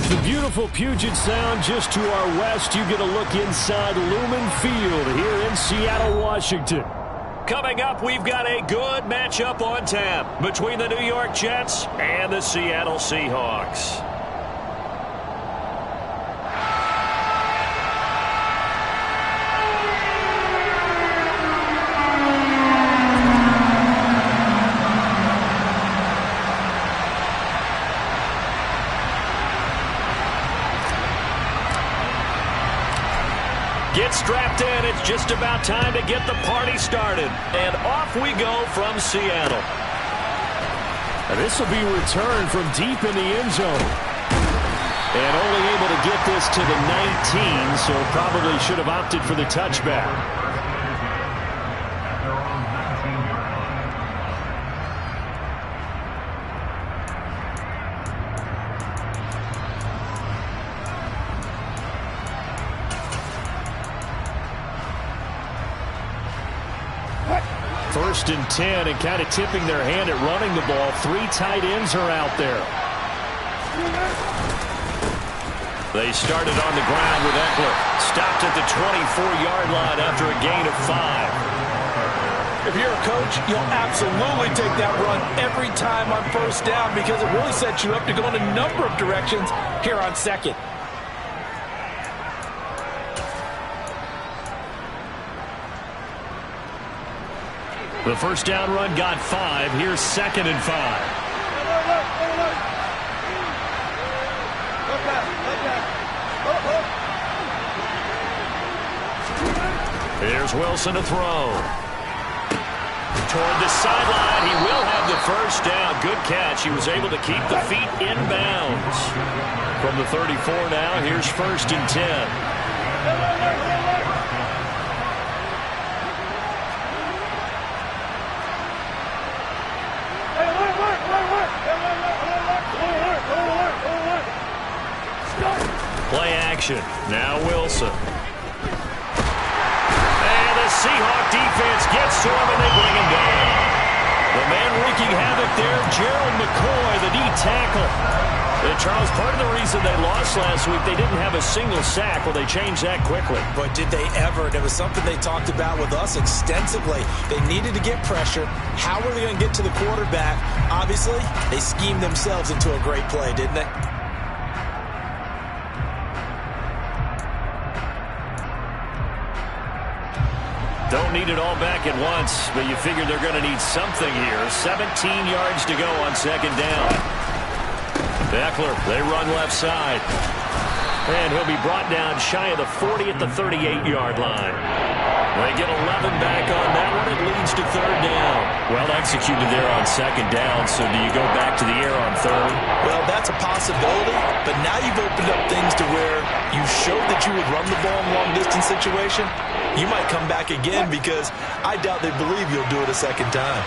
With the beautiful Puget Sound just to our west, you get a look inside Lumen Field here in Seattle, Washington. Coming up, we've got a good matchup on tap between the New York Jets and the Seattle Seahawks. Get strapped in. It's just about time to get the party started. And off we go from Seattle. This will be returned from deep in the end zone. And only able to get this to the 19, so probably should have opted for the touchback. First and 10, and kind of tipping their hand at running the ball. 3 tight ends are out there. They started on the ground with Eckler. Stopped at the 24-yard line after a gain of 5. If you're a coach, you'll absolutely take that run every time on first down because it really sets you up to go in a number of directions here on second. The first down run got 5. Here's 2nd and 5. Here's Wilson to throw. Toward the sideline. He will have the first down. Good catch. He was able to keep the feet in bounds. From the 34 now, here's 1st and 10. Play action. Now Wilson. And the Seahawk defense gets to him, and they bring him down. The man wreaking havoc there, Gerald McCoy, the D tackle. And Charles, part of the reason they lost last week, they didn't have a single sack. Well, they changed that quickly. But did they ever? And it was something they talked about with us extensively. They needed to get pressure. How were they going to get to the quarterback? Obviously, they schemed themselves into a great play, didn't they? Don't need it all back at once, but you figure they're going to need something here. 17 yards to go on 2nd down. Eckler, they run left side. And he'll be brought down shy of the 40 at the 38-yard line. They get 11 back on that one. It leads to 3rd down. Well executed there on 2nd down, so do you go back to the air on 3rd? Well, that's a possibility, but now you've opened up things to where you showed that you would run the ball in long-distance situation. You might come back again because I doubt they believe you'll do it a 2nd time.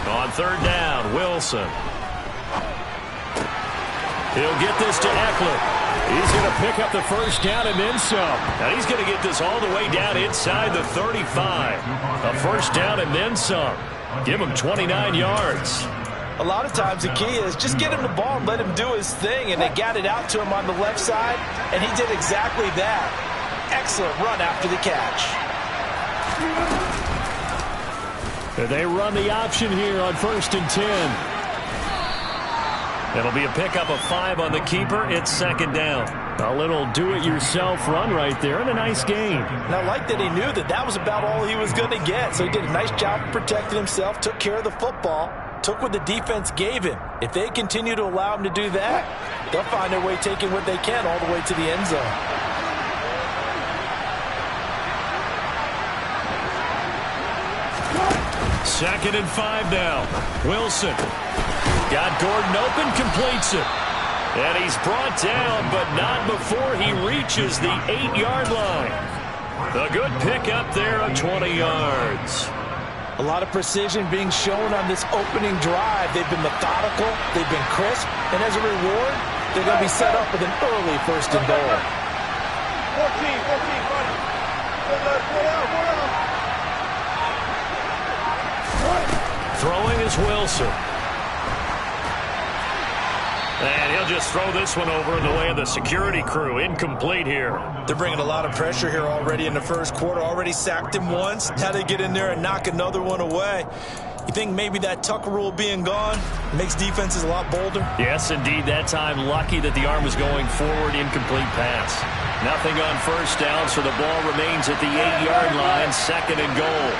On 3rd down, Wilson. He'll get this to Eckler. He's going to pick up the first down and then some. And he's going to get this all the way down inside the 35. A first down and then some. Give him 29 yards. A lot of times the key is just get him the ball and let him do his thing. And they got it out to him on the left side, and he did exactly that. Excellent run after the catch. They run the option here on 1st and 10. It'll be a pickup of 5 on the keeper. It's 2nd down. A little do-it-yourself run right there and a nice gain. And I like that he knew that that was about all he was going to get. So he did a nice job protecting himself, took care of the football, took what the defense gave him. If they continue to allow him to do that, they'll find their way taking what they can all the way to the end zone. Second and 5 now. Wilson. Got Gordon open, completes it. And he's brought down, but not before he reaches the 8-yard line. A good pickup there of 20 yards. A lot of precision being shown on this opening drive. They've been methodical, they've been crisp, and as a reward, they're going to be set up with an early 1st and goal. 14, buddy. Throwing is Wilson. And he'll just throw this one over in the way of the security crew. Incomplete here. They're bringing a lot of pressure here already in the 1st quarter. Already sacked him once. Now they get in there and knock another one away. You think maybe that Tucker rule being gone makes defenses a lot bolder? Yes, indeed. That time, lucky that the arm was going forward. Incomplete pass. Nothing on 1st down, so the ball remains at the 8-yard line. 2nd and goal.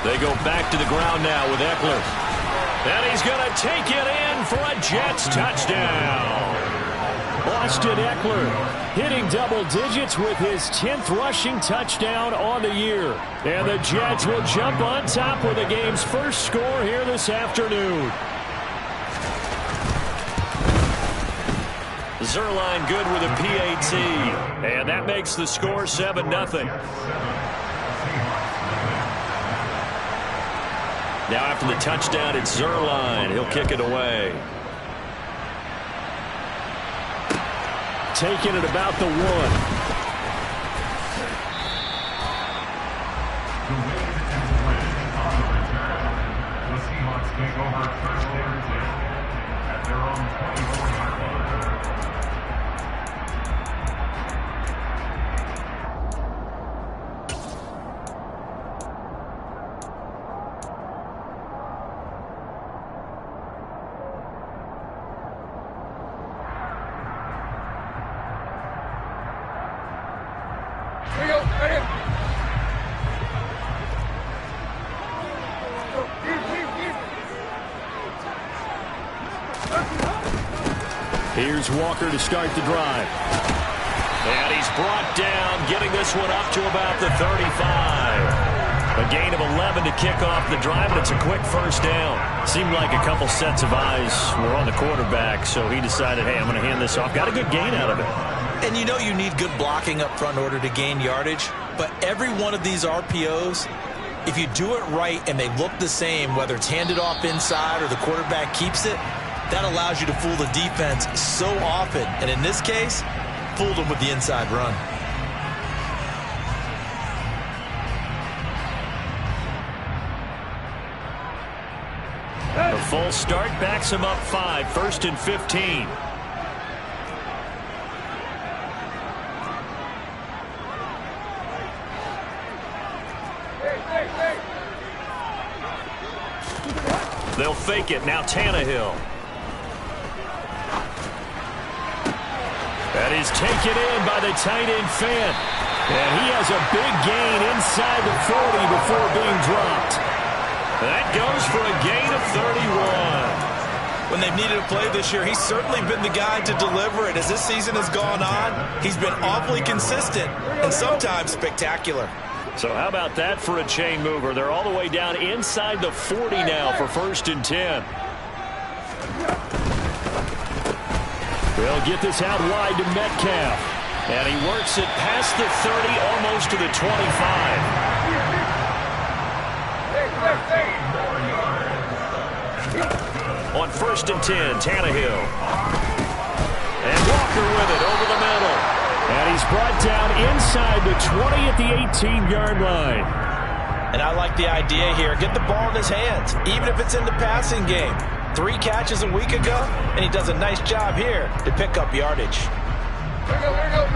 They go back to the ground now with Eckler. And he's going to take it in for a Jets touchdown. Austin Eckler hitting double digits with his 10th rushing touchdown on the year. And the Jets will jump on top with the game's first score here this afternoon. Zerline good with a PAT. And that makes the score 7-0. Now after the touchdown, it's Zerline. He'll kick it away. Taking it about the 1. Here's Walker to start the drive. And he's brought down, getting this one up to about the 35. A gain of 11 to kick off the drive, and it's a quick 1st down. Seemed like a couple sets of eyes were on the quarterback, so he decided, hey, I'm going to hand this off. Got a good gain out of it. And you know you need good blocking up front in order to gain yardage, but every one of these RPOs, if you do it right and they look the same, whether it's handed off inside or the quarterback keeps it, that allows you to fool the defense so often. And in this case, fooled them with the inside run. A full start backs him up 5, 1st and 15. They'll fake it. Now Tannehill. That is taken in by the tight end Fant. And he has a big gain inside the 40 before being dropped. That goes for a gain of 31. When they've needed a play this year, he's certainly been the guy to deliver it. As this season has gone on, he's been awfully consistent and sometimes spectacular. So how about that for a chain mover? They're all the way down inside the 40 now for 1st and 10. They'll get this out wide to Metcalf. And he works it past the 30, almost to the 25. On 1st and 10, Tannehill. And Walker with it over the middle. And he's brought down inside the 20 at the 18-yard line. And I like the idea here. Get the ball in his hands, even if it's in the passing game. 3 catches a week ago, and he does a nice job here to pick up yardage. Here we go.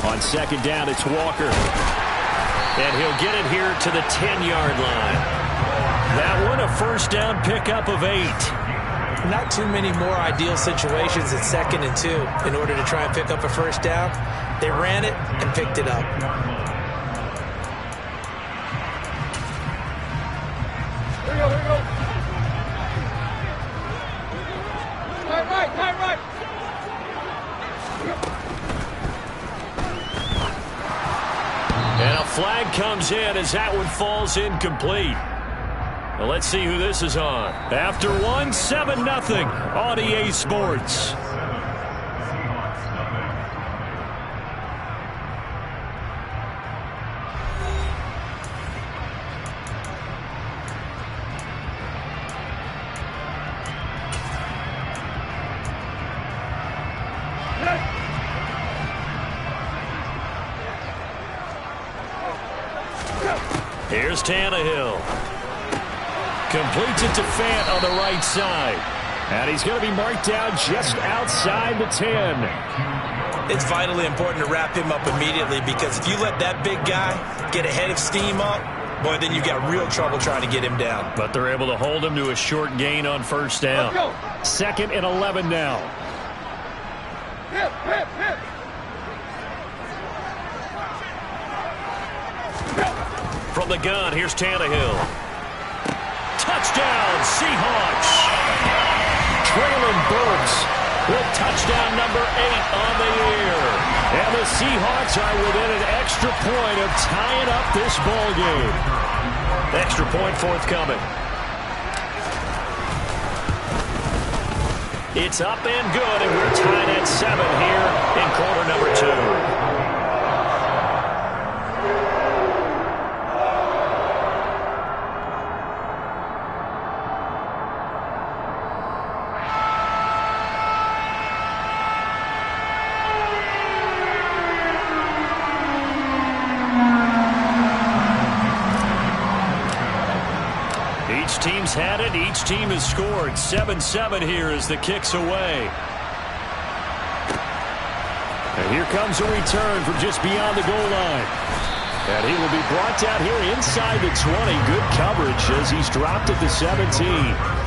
On 2nd down, it's Walker. And he'll get it here to the 10-yard line. That one, a 1st down pickup of 8. Not too many more ideal situations at 2nd and 2 in order to try and pick up a 1st down. They ran it and picked it up. Here we go. Time right. And a flag comes comes in as that one falls incomplete. Well, let's see who this is on. After one, 7-0 on EA Sports. Here's Tannehill. Completes it to Fant on the right side. And he's going to be marked down just outside the 10. It's vitally important to wrap him up immediately, because if you let that big guy get a head of steam up, boy, then you've got real trouble trying to get him down. But they're able to hold him to a short gain on first down. 2nd and 11 now. Hit. From the gun, here's Tannehill. Touchdown, Seahawks. Traylon Burks with touchdown number 8 on the year. And the Seahawks are within an extra point of tying up this ball game. Extra point forthcoming. It's up and good, and we're tied at 7 here in quarter number 2. Each team's had it. Each team has scored. 7-7 here as the kick's away. And here comes a return from just beyond the goal line. And he will be brought down here inside the 20. Good coverage as he's dropped at the 17.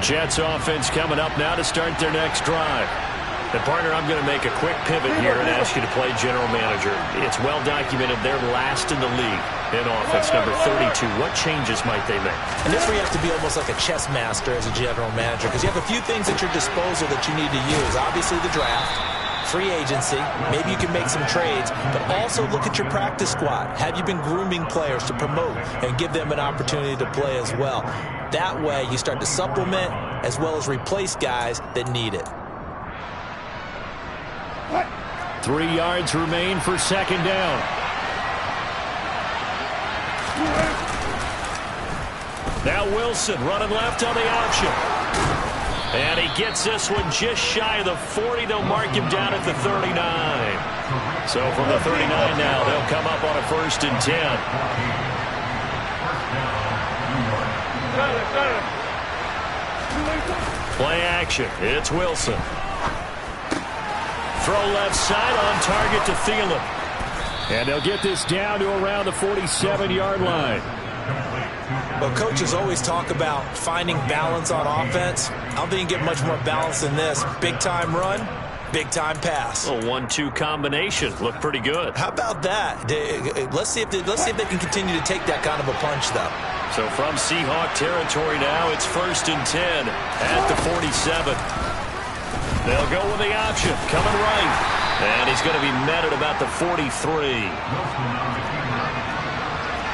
Jets offense coming up now to start their next drive. And partner, I'm going to make a quick pivot here and ask you to play general manager. It's well documented they're last in the league in offense, number 32. What changes might they make? And this where you have to be almost like a chess master as a general manager, because you have a few things at your disposal that you need to use. Obviously the draft, free agency, maybe you can make some trades, but also look at your practice squad. Have you been grooming players to promote and give them an opportunity to play as well? That way you start to supplement as well as replace guys that need it. 3 yards remain for second down. Now Wilson running left on the option. And he gets this one just shy of the 40. They'll mark him down at the 39. So from the 39 now, they'll come up on a 1st and 10. Play action. It's Wilson. Throw left side on target to Thielen. And they'll get this down to around the 47-yard line. Well, coaches always talk about finding balance on offense. I don't think you get much more balance than this. Big-time run, big-time pass. A 1-2 combination. Looked pretty good. How about that? Let's see if they can continue to take that kind of a punch, though. So from Seahawk territory now, it's 1st and 10 at the 47. They'll go with the option, coming right. And he's going to be met at about the 43.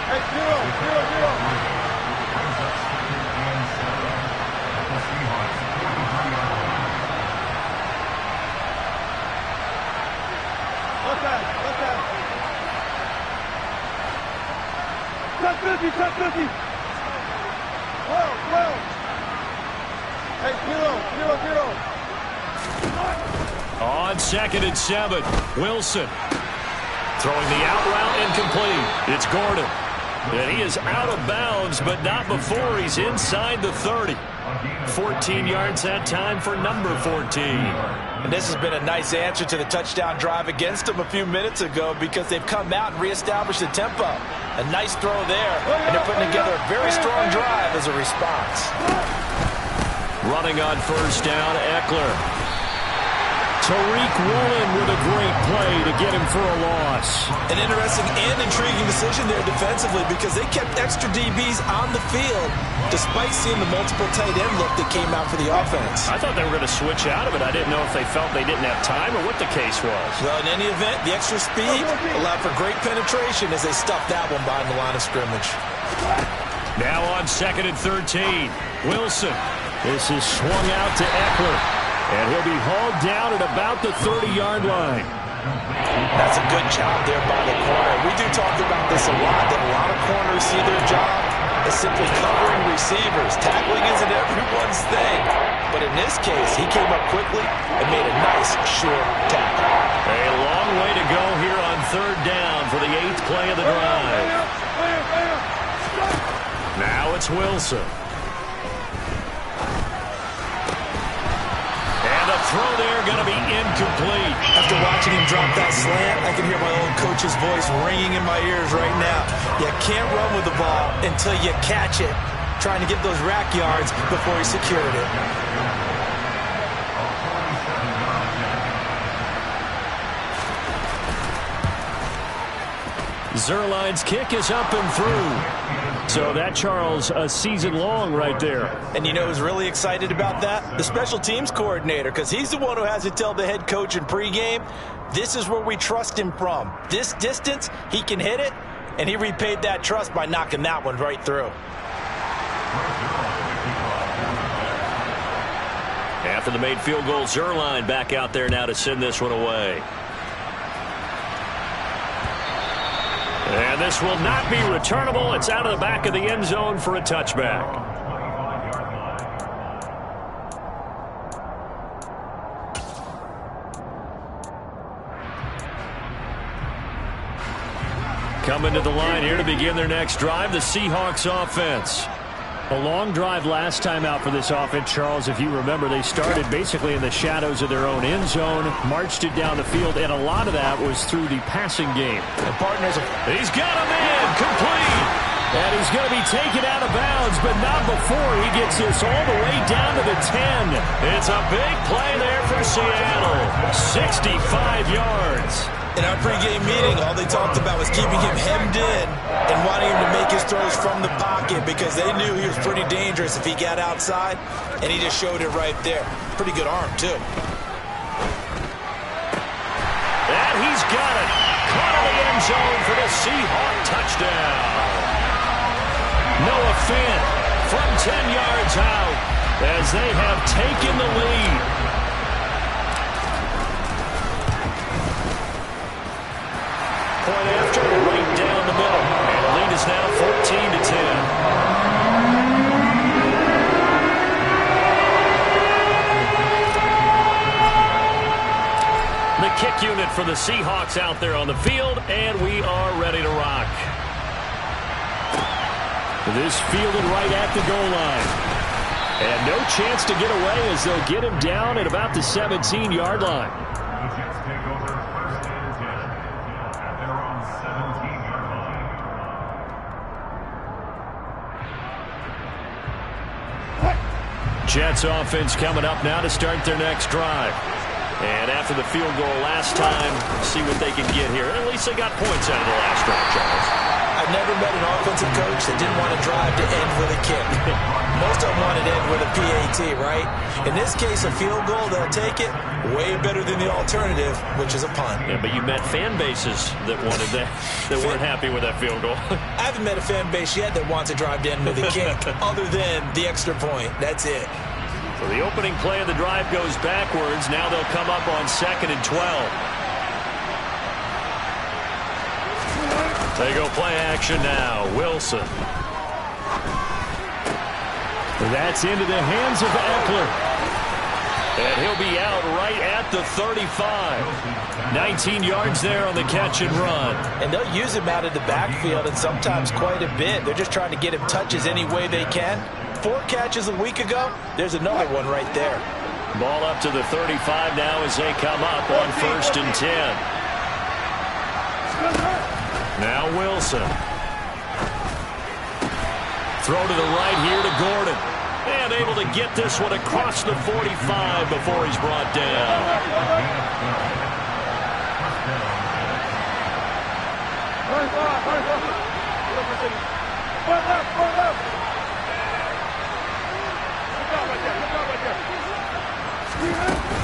Hey, zero. Touch 50. Well. Hey, zero. On 2nd and 7, Wilson throwing the out route incomplete. It's Gordon. And he is out of bounds, but not before he's inside the 30. 14 yards that time for number 14. And this has been a nice answer to the touchdown drive against them a few minutes ago, because they've come out and reestablished the tempo. A nice throw there, and they're putting together a very strong drive as a response. Running on 1st down, Eckler. Tariq Woolen with a great play to get him for a loss. An interesting and intriguing decision there defensively because they kept extra DBs on the field despite seeing the multiple tight end look that came out for the offense. I thought they were going to switch out of it. I didn't know if they felt they didn't have time or what the case was. Well, in any event, the extra speed allowed for great penetration as they stuffed that one behind the line of scrimmage. Now on 2nd and 13. Wilson. This is swung out to Eckler. And he'll be hauled down at about the 30-yard line. That's a good job there by the corner. We do talk about this a lot, that a lot of corners see their job as simply covering receivers. Tackling isn't everyone's thing. But in this case, he came up quickly and made a nice, short tackle. A long way to go here on 3rd down for the 8th play of the drive. Now it's Wilson. Throw there going to be incomplete. After watching him drop that slant, I can hear my old coach's voice ringing in my ears right now. You can't run with the ball until you catch it, trying to get those rack yards before he secured it. Zerline's kick is up and through. So that, Charles, a season long right there. And you know who's really excited about that? The special teams coordinator, because he's the one who has to tell the head coach in pregame, this is where we trust him from. This distance, he can hit it, and he repaid that trust by knocking that one right through. After the made field goal, Zerline back out there now to send this one away. And this will not be returnable. It's out of the back of the end zone for a touchback. Coming to the line here to begin their next drive, the Seahawks offense. A long drive last time out for this offense, Charles. If you remember, they started basically in the shadows of their own end zone, marched it down the field, and a lot of that was through the passing game. And partners, he's got a man complete. And he's going to be taken out of bounds, but not before he gets this all the way down to the 10. It's a big play there for Seattle. 65 yards. In our pregame meeting, all they talked about was keeping him hemmed in and wanting him to make his throws from the pocket because they knew he was pretty dangerous if he got outside, and he just showed it right there. Pretty good arm, too. And he's got it. Caught in the end zone for the Seahawk touchdown. Noah Fant from 10 yards out as they have taken the lead. Point after, right down the middle. And the lead is now 14-10. The kick unit for the Seahawks out there on the field, and we are ready to rock. This fielded right at the goal line. And no chance to get away as they'll get him down at about the 17-yard line. Jets offense coming up now to start their next drive. And after the field goal last time, see what they can get here. At least they got points out of the last drive, Charles. I've never met an offensive coach that didn't want to drive to end with a kick. Most of them wanted to end with a PAT, right? In this case, a field goal, they'll take it. Way better than the alternative, which is a punt. Yeah, but you met fan bases that wanted that, that weren't happy with that field goal. I haven't met a fan base yet that wants to drive to end with a kick, other than the extra point. That's it. So the opening play of the drive goes backwards. Now they'll come up on 2nd and 12. They go play action now. Wilson. That's into the hands of Eckler. And he'll be out right at the 35. 19 yards there on the catch and run. And they'll use him out of the backfield, and sometimes quite a bit. They're just trying to get him touches any way they can. 4 catches a week ago. There's another one right there. Ball up to the 35 now as they come up on 1st and 10. Now Wilson. Throw to the right here to Gordon. And able to get this one across the 45 before he's brought down.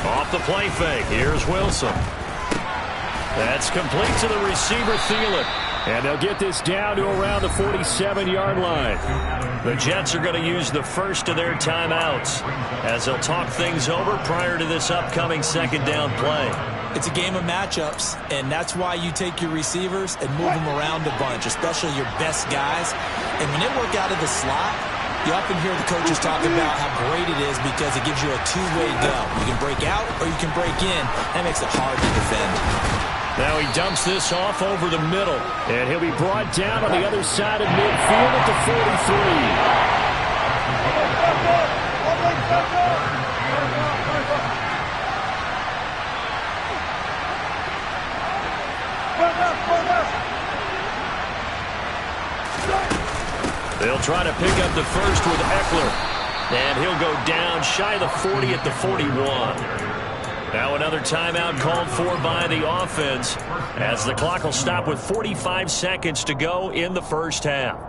Off the play fake. Here's Wilson. That's complete to the receiver, Thielen. And they'll get this down to around the 47-yard line. The Jets are going to use the first of their timeouts as they'll talk things over prior to this upcoming second down play. It's a game of matchups, and that's why you take your receivers and move them around a bunch, especially your best guys. And when they work out of the slot, you often hear the coaches talk about how great it is because it gives you a two-way go. You can break out or you can break in. That makes it hard to defend. Now he dumps this off over the middle, and he'll be brought down on the other side of midfield at the 43. They'll try to pick up the first with Eckler, and he'll go down shy of the 40 at the 41. Now another timeout called for by the offense as the clock will stop with 45 seconds to go in the first half.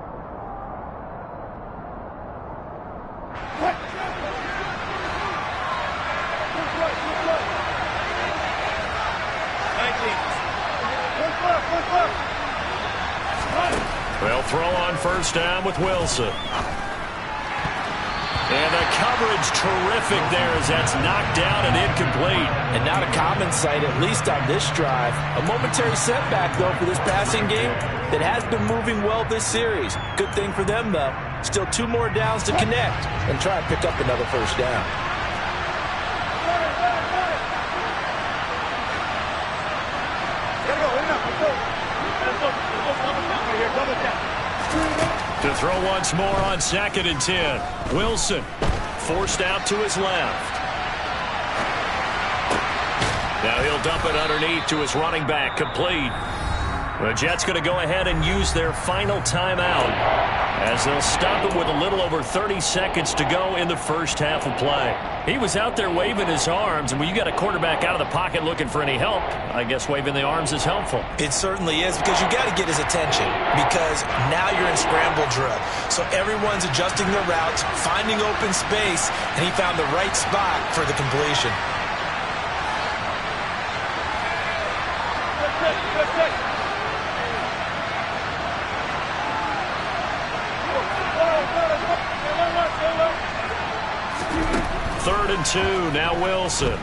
They'll throw on first down with Wilson. And the coverage terrific there as that's knocked down and incomplete. And not a common sight, at least on this drive. A momentary setback, though, for this passing game that has been moving well this series. Good thing for them, though. Still 2 more downs to connect and try and pick up another first down. To throw once more on 2nd and 10. Wilson forced out to his left. Now he'll dump it underneath to his running back, complete. The Jets going to go ahead and use their final timeout as they'll stop it with a little over 30 seconds to go in the first half of play. He was out there waving his arms, and when you got a quarterback out of the pocket looking for any help, I guess waving the arms is helpful. It certainly is, because you got to get his attention, because now you're in scramble drill. So everyone's adjusting their routes, finding open space, and he found the right spot for the completion. Third and 2, now Wilson.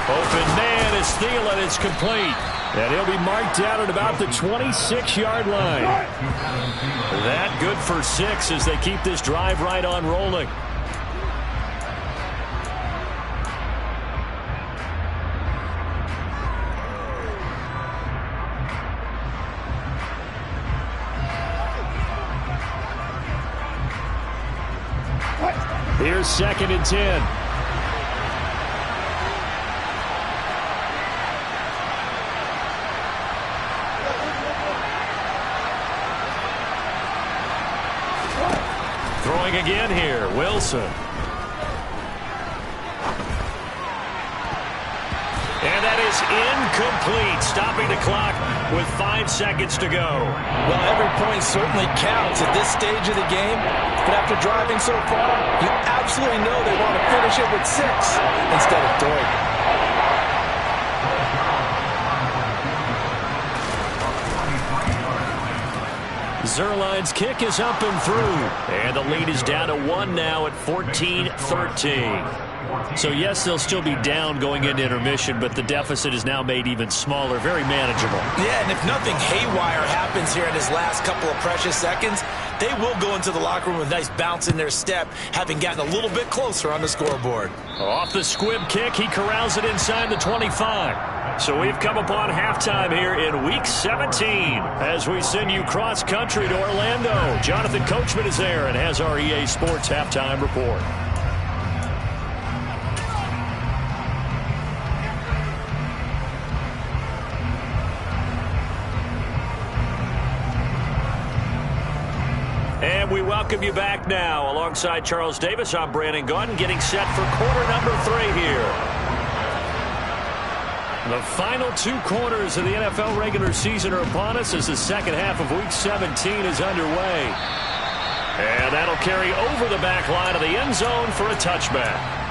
Open man is Thielen, it's complete. And he'll be marked down at about the 26-yard line. That good for 6 as they keep this drive right on rolling. Here's 2nd and 10. Throwing again here, Wilson. And that is incomplete, stopping the clock with 5 seconds to go. Well, every point certainly counts at this stage of the game, but after driving so far, you absolutely know they want to finish it with 6 instead of 3. Zerline's kick is up and through, and the lead is down to 1 now at 14-13. So, yes, they'll still be down going into intermission, but the deficit is now made even smaller, very manageable. Yeah, and if nothing haywire happens here in his last couple of precious seconds, they will go into the locker room with a nice bounce in their step, having gotten a little bit closer on the scoreboard. Off the squib kick, he corrals it inside the 25. So we've come upon halftime here in Week 17 as we send you cross-country to Orlando. Jonathan Coachman is there and has our EA Sports halftime report. And And we welcome you back now. Alongside Charles Davis, I'm Brandon Gaudin, getting set for quarter number 3 here. The final 2 quarters of the NFL regular season are upon us as the second half of Week 17 is underway. And that'll carry over the back line of the end zone for a touchback.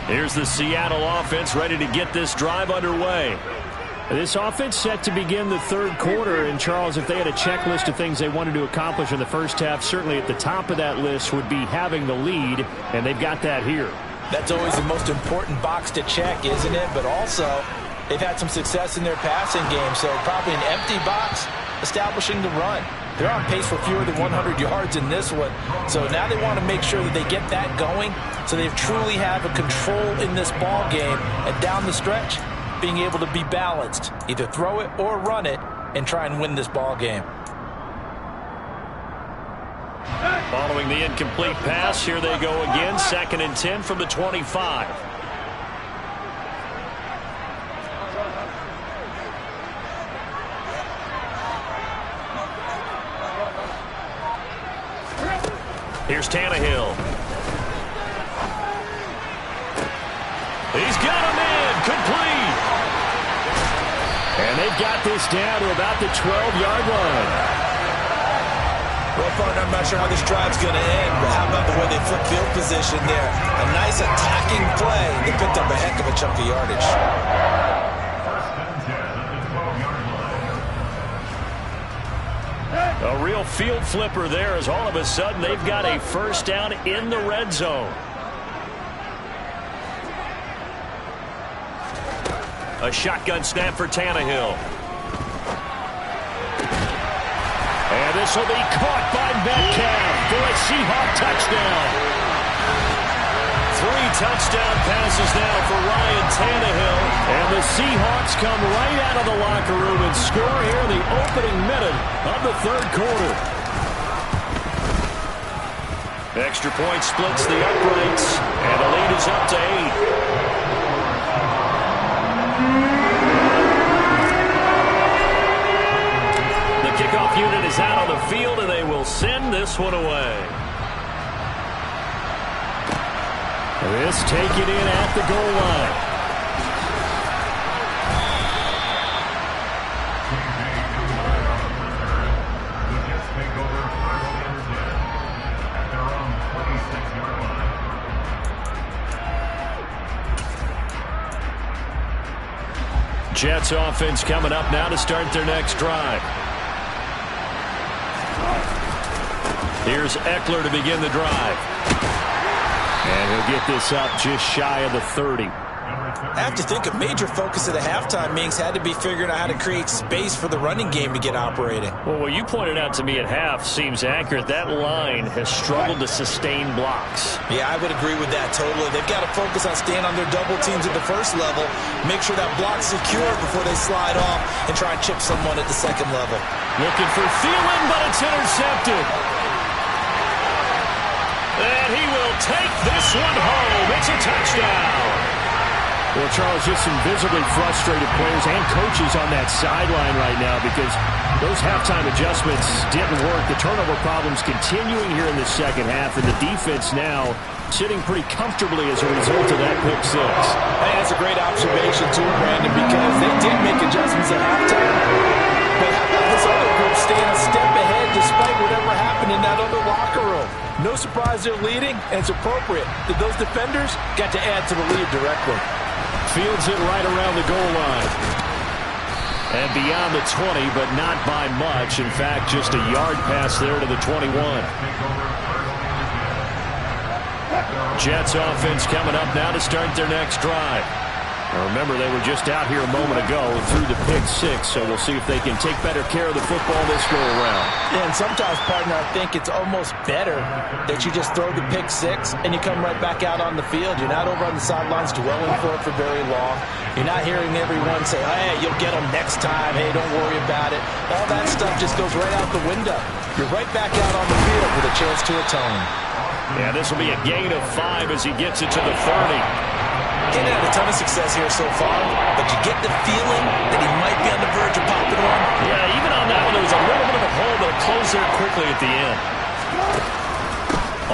Here's the Seattle offense ready to get this drive underway. This offense set to begin the third quarter. And, Charles, if they had a checklist of things they wanted to accomplish in the first half, certainly at the top of that list would be having the lead, and they've got that here. That's always the most important box to check, isn't it? But also, they've had some success in their passing game, so probably an empty box establishing the run. They're on pace for fewer than 100 yards in this one. So now they want to make sure that they get that going so they truly have a control in this ball game. And down the stretch, being able to be balanced. Either throw it or run it and try and win this ball game. Following the incomplete pass, here they go again. 2nd and 10 from the 25. Here's Tannehill. He's got him in. Complete. And they've got this down to about the 12-yard line. Well, partner, I'm not sure how this drive's going to end, but how about the way they flip field position there? A nice attacking play. They picked up a heck of a chunk of yardage. A real field flipper there as all of a sudden they've got a first down in the red zone. A shotgun snap for Tannehill. And this will be caught by Metcalf for a Seahawk touchdown. 3 touchdown passes now for Ryan Tannehill. And the Seahawks come right out of the locker room and score here in the opening minute of the third quarter. Extra point splits the uprights, and the lead is up to 8. The kickoff unit is out on the field, and they will send this one away. This taken in at the goal line. Jets offense coming up now to start their next drive. Here's Eckler to begin the drive. And he'll get this up just shy of the 30. I have to think a major focus of the halftime meetings had to be figuring out how to create space for the running game to get operating. Well, what you pointed out to me at half seems accurate. That line has struggled to sustain blocks. Yeah, I would agree with that totally. They've got to focus on staying on their double teams at the first level, make sure that block's secure before they slide off and try and chip someone at the second level. Looking for Thielen, but it's intercepted. And he will take this one home. It's a touchdown. Well, Charles, just some visibly frustrated players and coaches on that sideline right now because those halftime adjustments didn't work. The turnover problems continuing here in the second half, and the defense now sitting pretty comfortably as a result of that pick 6. Hey, that's a great observation, too, Brandon, because they did make adjustments at halftime. But how about this other group staying a step ahead despite whatever happened in that other locker room? No surprise they're leading, and it's appropriate that those defenders got to add to the lead directly. Fields it right around the goal line. And beyond the 20, but not by much. In fact, just a yard pass there to the 21. Jets offense coming up now to start their next drive. Now remember, they were just out here a moment ago through the pick 6, so we'll see if they can take better care of the football this go-around. Yeah, and sometimes, partner, I think it's almost better that you just throw the pick 6 and you come right back out on the field. You're not over on the sidelines dwelling for it for very long. You're not hearing everyone say, hey, you'll get them next time. Hey, don't worry about it. All that stuff just goes right out the window. you're right back out on the field with a chance to atone. Yeah, this will be a gain of 5 as he gets it to the 30. He's had a ton of success here so far, but you get the feeling that he might be on the verge of popping one. Yeah, even on that one, there was a little bit of a hole, but it closed there quickly at the end.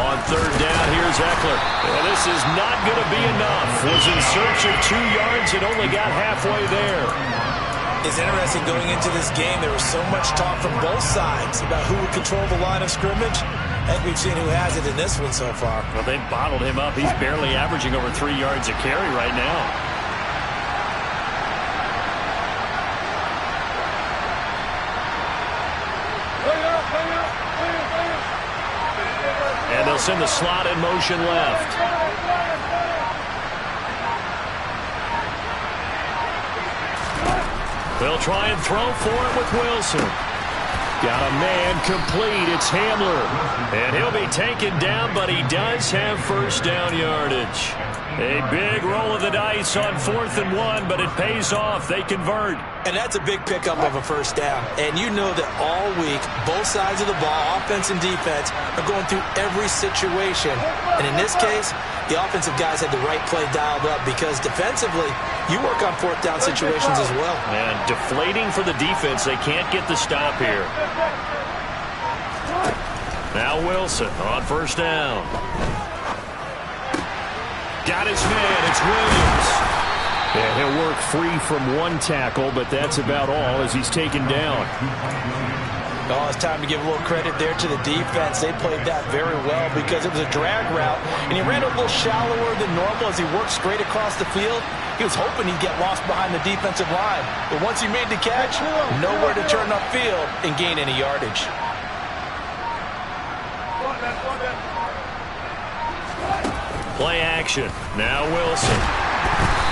On third down, here's Eckler. And this is not going to be enough. Was in search of 2 yards and only got halfway there. It's interesting going into this game. There was so much talk from both sides about who would control the line of scrimmage. I think we've seen who has it in this one so far. Well, they've bottled him up. He's barely averaging over 3 yards a carry right now. And they'll send the slot in motion left. They'll try and throw for it with Wilson. Got a man complete. It's Hamler. And he'll be taken down, but he does have first down yardage. A big roll of the dice on 4th and 1, but it pays off. They convert. And that's a big pickup of a first down. And you know that all week, both sides of the ball, offense and defense, are going through every situation. And in this case, the offensive guys had the right play dialed up because defensively, you work on 4th down situations as well. And deflating for the defense. They can't get the stop here. Now Wilson on first down. Got his man. It's Williams. And he'll work free from 1 tackle, but that's about all as he's taken down. Oh, it's time to give a little credit there to the defense. They played that very well because it was a drag route, and he ran a little shallower than normal as he worked straight across the field. He was hoping he'd get lost behind the defensive line. But once he made the catch, nowhere to turn upfield and gain any yardage. Play action. Now Wilson.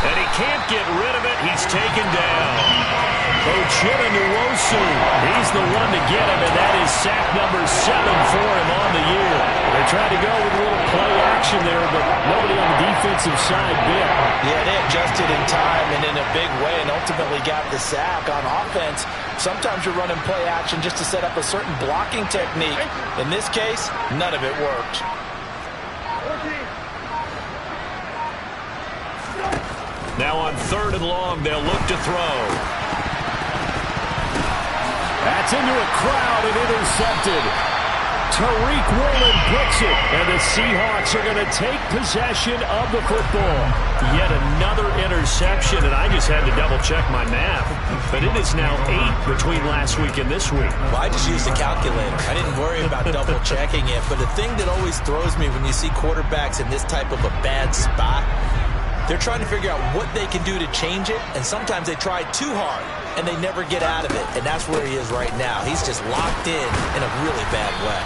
And he can't get rid of it. He's taken down. Ochena Nwosu. He's the one to get him, and that is sack number 7 for him on the year. They tried to go with a little play action there, but nobody on the defensive side bit. Yeah, they adjusted in time and in a big way and ultimately got the sack. On offense, sometimes you're running play action just to set up a certain blocking technique. In this case, none of it worked. Now on 3rd and long, they'll look to throw. That's into a crowd and intercepted. Tariq Woolen picks it, and the Seahawks are going to take possession of the football. Yet another interception, and I just had to double-check my math. But it is now 8 between last week and this week. Well, I just used a calculator. I didn't worry about double-checking it. But the thing that always throws me when you see quarterbacks in this type of a bad spot, they're trying to figure out what they can do to change it, and sometimes they try too hard, and they never get out of it, and that's where he is right now. He's just locked in a really bad way.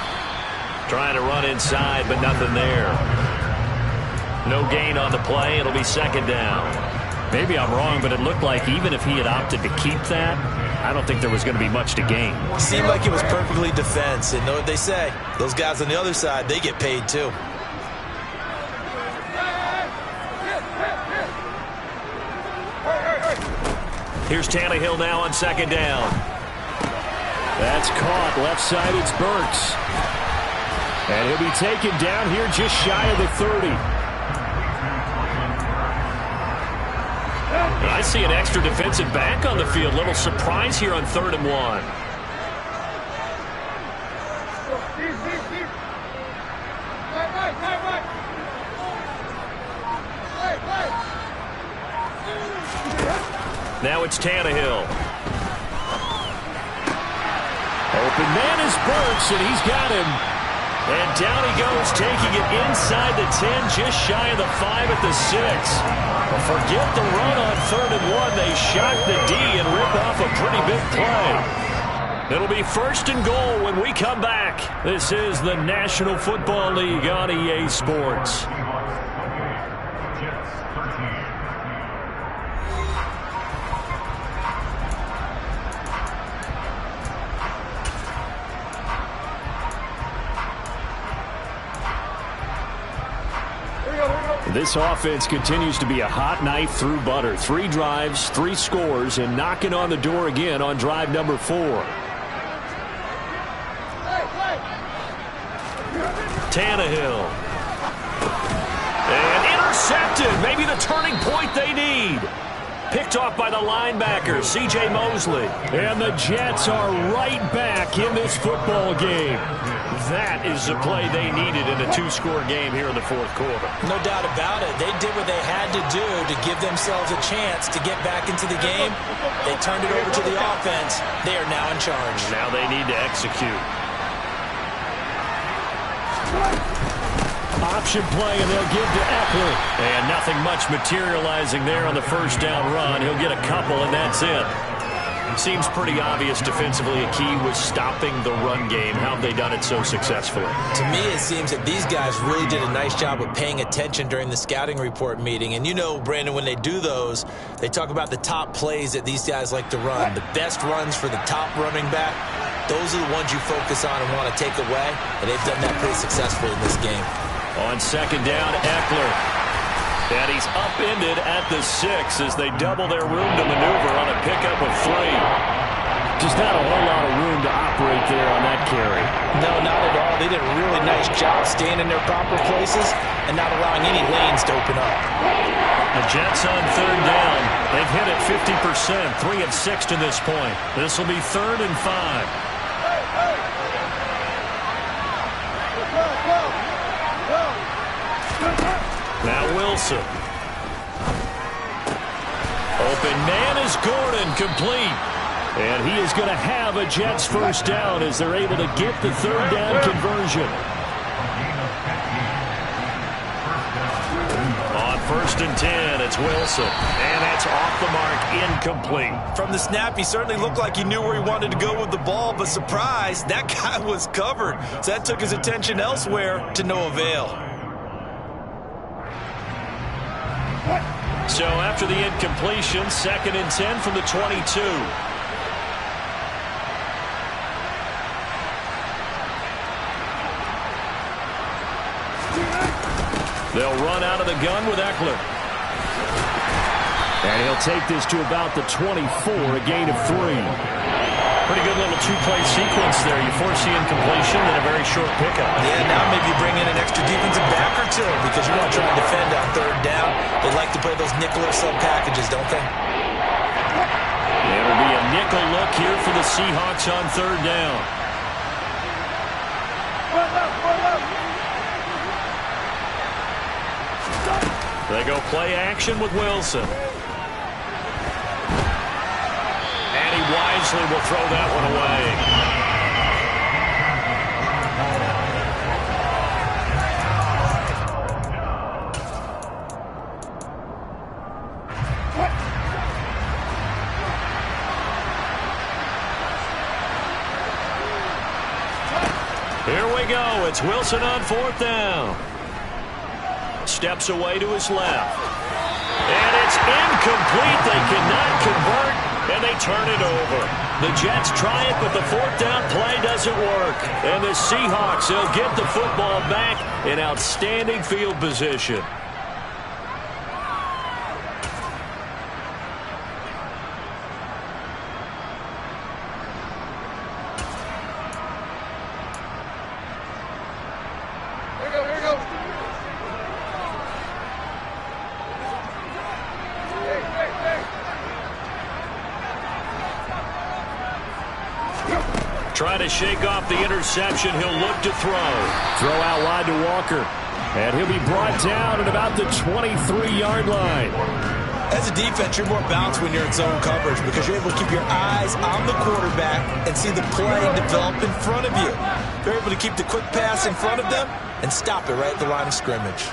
Trying to run inside, but nothing there. No gain on the play. It'll be 2nd down. Maybe I'm wrong, but it looked like even if he had opted to keep that, I don't think there was going to be much to gain. Seemed like it was perfectly defense, and know what they say. Those guys on the other side, they get paid too. Here's Tannehill now on 2nd down. That's caught. Left side, it's Burks. And he'll be taken down here just shy of the 30. And I see an extra defensive back on the field. Little surprise here on 3rd and 1. Now it's Tannehill. Open man is Burks, and he's got him. And down he goes, taking it inside the 10, just shy of the 5 at the 6. Well, forget the run on 3rd and 1. They shock the D and rip off a pretty big play. It'll be 1st and goal when we come back. This is the National Football League on EA Sports. This offense continues to be a hot knife through butter. 3 drives, 3 scores, and knocking on the door again on drive number 4. Tannehill. And intercepted. Maybe the turning point they need. Picked off by the linebacker, C.J. Mosley. And the Jets are right back in this football game. That is the play they needed in a two-score game here in the fourth quarter. No doubt about it. They did what they had to do to give themselves a chance to get back into the game. They turned it over to the offense. They are now in charge. Now they need to execute. Option play, and they'll give to Eckler. And nothing much materializing there on the first down run. He'll get a couple, and that's it. Seems pretty obvious defensively a key was stopping the run game. How have they done it so successfully? To me, it seems that these guys really did a nice job of paying attention during the scouting report meeting. And you know, Brandon, when they do those, they talk about the top plays that these guys like to run. The best runs for the top running back, those are the ones you focus on and want to take away. And they've done that pretty successfully in this game. On second down, Eckler. And he's upended at the 6 as they double their room to maneuver on a pickup of 3. Just not a whole lot of room to operate there on that carry. No, not at all. They did a really nice job staying in their proper places and not allowing any lanes to open up. The Jets on third down. They've hit it 50%, 3 of 6 to this point. This will be 3rd and 5. Now Wilson. Open man is Gordon, complete. And he is going to have a Jets first down as they're able to get the third down conversion. On 1st and 10, it's Wilson. And that's off the mark, incomplete. From the snap, he certainly looked like he knew where he wanted to go with the ball, but surprise, that guy was covered. So that took his attention elsewhere to no avail. So after the incompletion, 2nd and 10 from the 22. They'll run out of the gun with Eckler. And he'll take this to about the 24, a gain of 3. Pretty good little two-play sequence there. You foresee incompletion and a very short pickup. Yeah, now maybe bring in an extra defensive back or two because you want to try and defend on third down. They like to play those nickel or sub packages, don't they? It'll be a nickel look here for the Seahawks on third down. They go play action with Wilson. And he wisely will throw that one away. Here we go. It's Wilson on 4th down. Steps away to his left. And it's incomplete. They cannot convert, and they turn it over. The Jets try it, but the 4th down play doesn't work. And the Seahawks, they'll get the football back in outstanding field position. Trying to shake off the interception. He'll look to throw. Throw out wide to Walker. And he'll be brought down at about the 23-yard line. As a defense, you're more balanced when you're in zone coverage because you're able to keep your eyes on the quarterback and see the play develop in front of you. You're able to keep the quick pass in front of them and stop it right at the line of scrimmage.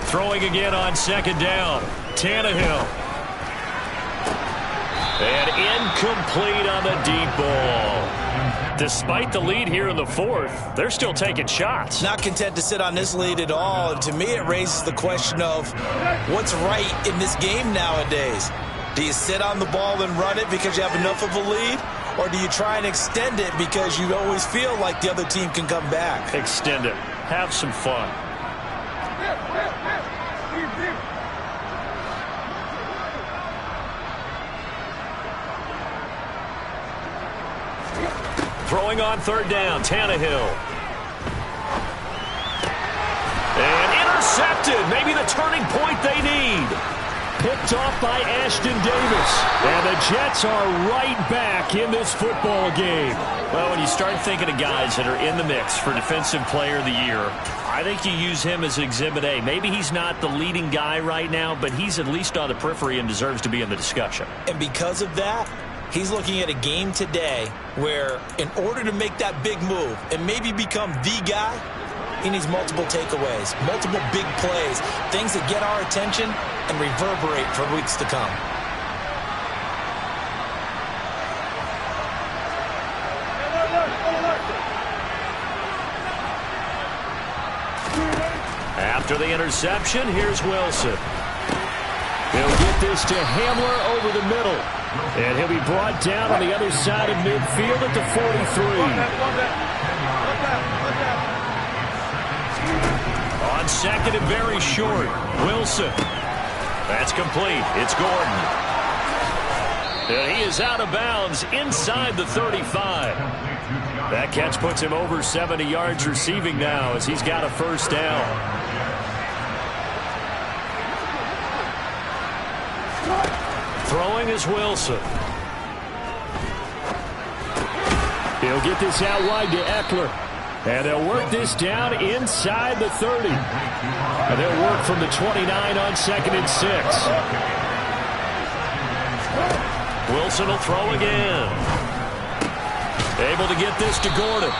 Throwing again on 2nd down. Tannehill. And incomplete on the deep ball. Despite the lead here in the 4th, they're still taking shots. Not content to sit on this lead at all. And to me, it raises the question of what's right in this game nowadays. Do you sit on the ball and run it because you have enough of a lead? Or do you try and extend it because you always feel like the other team can come back? Extend it. Have some fun. Throwing on third down, Tannehill. And intercepted. Maybe the turning point they need. Picked off by Ashton Davis. And the Jets are right back in this football game. Well, when you start thinking of guys that are in the mix for Defensive Player of the Year, I think you use him as Exhibit A. Maybe he's not the leading guy right now, but he's at least on the periphery and deserves to be in the discussion. And because of that, he's looking at a game today where in order to make that big move and maybe become the guy, he needs multiple takeaways, multiple big plays, things that get our attention and reverberate for weeks to come. After the interception, here's Wilson. He'll get this to Hamler over the middle. And he'll be brought down on the other side of midfield at the 43. On second and very short, Wilson. That's complete. It's Gordon. And he is out of bounds inside the 35. That catch puts him over 70 yards receiving now as he's got a first down. Throwing is Wilson. He'll get this out wide to Eckler. And they'll work this down inside the 30. And they'll work from the 29 on second and 6. Wilson will throw again. Able to get this to Gordon.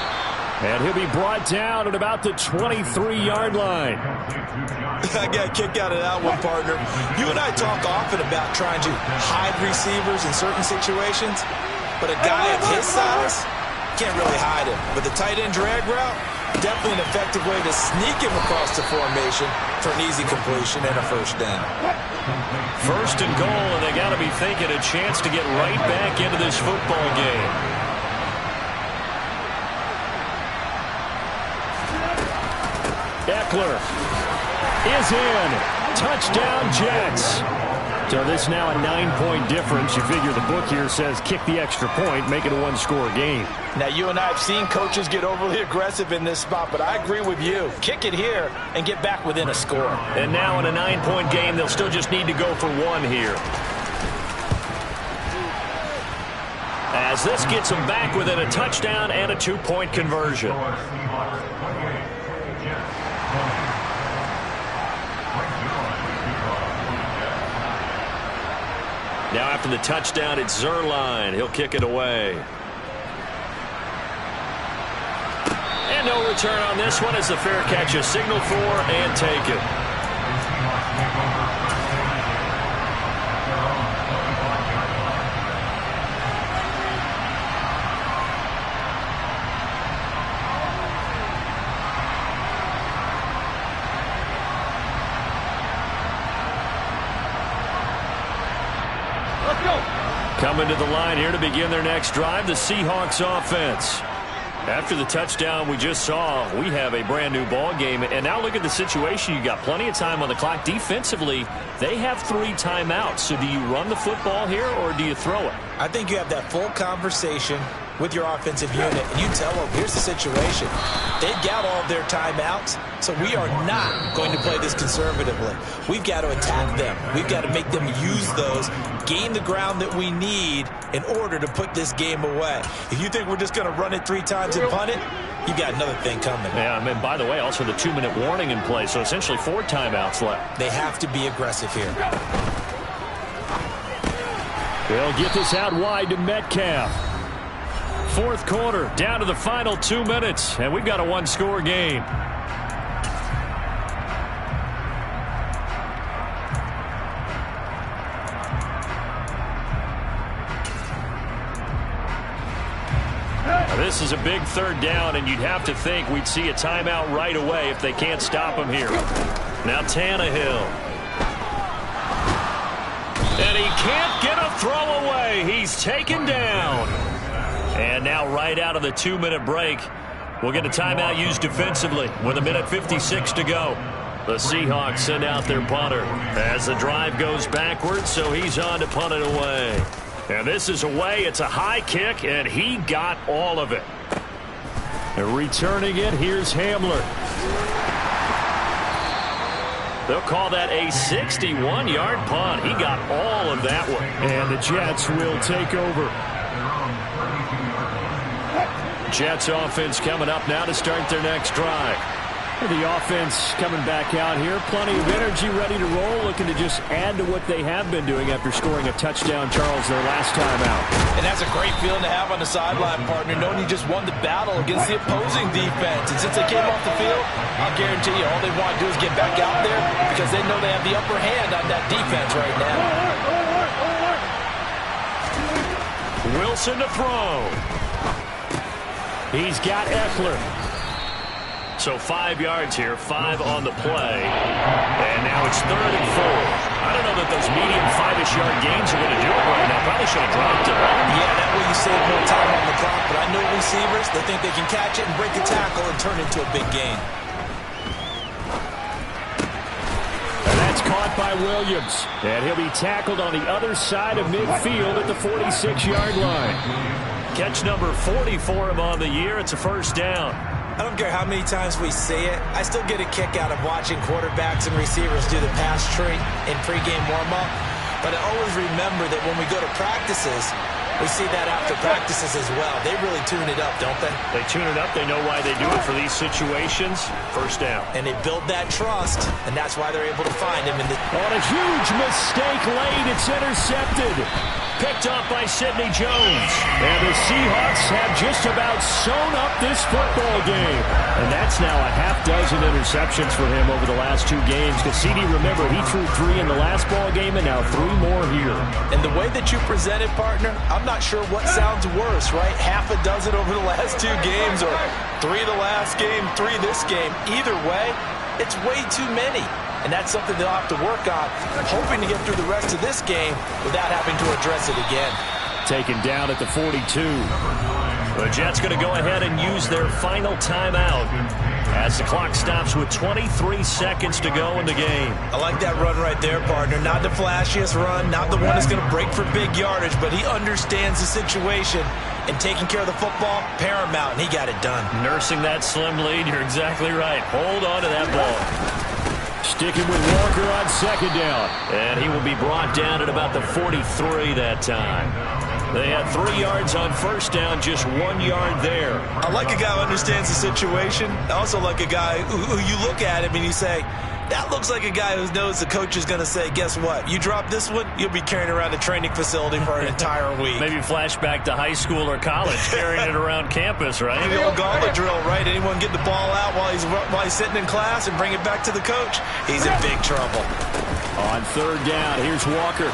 And he'll be brought down at about the 23-yard line. I got a kick out of that one, partner. You and I talk often about trying to hide receivers in certain situations, but a guy of his size can't really hide him. But the tight end drag route, definitely an effective way to sneak him across the formation for an easy completion and a first down. First and goal, and they got to be thinking a chance to get right back into this football game. Eckler is in. Touchdown, Jets. So this now a 9-point difference. You figure the book here says kick the extra point, make it a one-score game. Now, you and I have seen coaches get overly aggressive in this spot, but I agree with you. Kick it here and get back within a score. And now in a 9-point game, they'll still just need to go for one here. As this gets them back within a touchdown and a 2-point conversion. Now after the touchdown, it's Zerline. He'll kick it away. And no return on this one as the fair catch is signaled for and taken. Coming to the line here to begin their next drive, the Seahawks offense. After the touchdown we just saw, we have a brand new ball game. And now look at the situation. You got plenty of time on the clock. Defensively, they have 3 timeouts. So do you run the football here or do you throw it? I think you have that full conversation with your offensive unit, and you tell them, here's the situation. They've got all of their timeouts, so we are not going to play this conservatively. We've got to attack them. We've got to make them use those, gain the ground that we need in order to put this game away. If you think we're just going to run it 3 times and punt it, you've got another thing coming. Yeah, I mean, by the way, also the 2-minute warning in play, so essentially 4 timeouts left. They have to be aggressive here. They'll get this out wide to Metcalf. 4th quarter, down to the final 2 minutes, and we've got a 1-score game. Now, this is a big 3rd down, and you'd have to think we'd see a timeout right away if they can't stop him here. Now Tannehill. And he can't get a throw away. He's taken down. And now right out of the 2-minute break, we'll get a timeout used defensively with 1:56 to go. The Seahawks send out their punter as the drive goes backwards, so he's on to punt it away. And this is away. It's a high kick, and he got all of it. And returning it, here's Hamler. They'll call that a 61-yard punt. He got all of that one. And the Jets will take over. Jets offense coming up now to start their next drive. The offense coming back out here. Plenty of energy, ready to roll, looking to just add to what they have been doing after scoring a touchdown, Charles, their last time out. And that's a great feeling to have on the sideline, partner, knowing you just won the battle against the opposing defense. And since they came off the field, I'll guarantee you all they want to do is get back out there because they know they have the upper hand on that defense right now. Wilson to throw. He's got Eckler. So 5 yards here, 5 on the play. And now it's 3rd and 4. I don't know that those medium 5-ish yard gains are going to do it right now. Probably should have dropped it. Yeah, that way you save more time on the clock. But I know receivers, they think they can catch it and break a tackle and turn it into a big gain. And that's caught by Williams. And he'll be tackled on the other side of midfield at the 46-yard line. Catch number 40 for him on the year. It's a first down. I don't care how many times we see it. I still get a kick out of watching quarterbacks and receivers do the pass tree in pregame warm-up. But I always remember that when we go to practices, we see that after practices as well. They really tune it up, don't they? They tune it up. They know why they do it for these situations. First down. And they build that trust, and that's why they're able to find him. On a huge mistake late, it's intercepted. Picked up by Sidney Jones. And the Seahawks have just about sewn up this football game. And that's now a half-dozen interceptions for him over the last 2 games. Because CD, remember, he threw 3 in the last ball game and now 3 more here. And the way that you present it, partner, I'm not sure what sounds worse, right? Half a dozen over the last 2 games or 3 the last game, 3 this game. Either way, it's way too many. And that's something they'll have to work on, hoping to get through the rest of this game without having to address it again. Taken down at the 42. The Jets going to go ahead and use their final timeout as the clock stops with 23 seconds to go in the game. I like that run right there, partner. Not the flashiest run, not the one that's going to break for big yardage, but he understands the situation. And taking care of the football, paramount, and he got it done. Nursing that slim lead, you're exactly right. Hold on to that ball. Sticking with Walker on second down. And he will be brought down at about the 43 that time. They had 3 yards on first down, just 1 yard there. I like a guy who understands the situation. I also like a guy who you look at him and you say, that looks like a guy who knows the coach is going to say, guess what? You drop this one, you'll be carrying around a training facility for an entire week. Maybe flashback to high school or college, carrying it around campus, right? The old gauntlet drill, right? Anyone get the ball out while he's sitting in class and bring it back to the coach? He's in big trouble. On third down, here's Walker.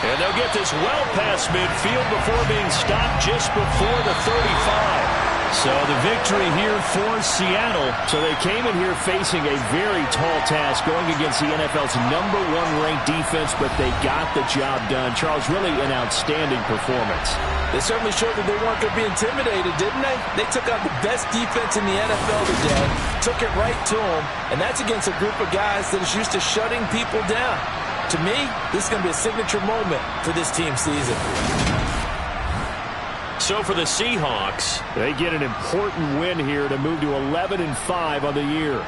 And they'll get this well past midfield before being stopped just before the 35. So the victory here for Seattle. So they came in here facing a very tall task going against the NFL's #1 ranked defense, but they got the job done. Charles, really an outstanding performance. They certainly showed that they weren't going to be intimidated, didn't they? They took out the best defense in the NFL today, took it right to them, and that's against a group of guys that is used to shutting people down. To me, this is going to be a signature moment for this team's season. So for the Seahawks, they get an important win here to move to 11-5 on the year.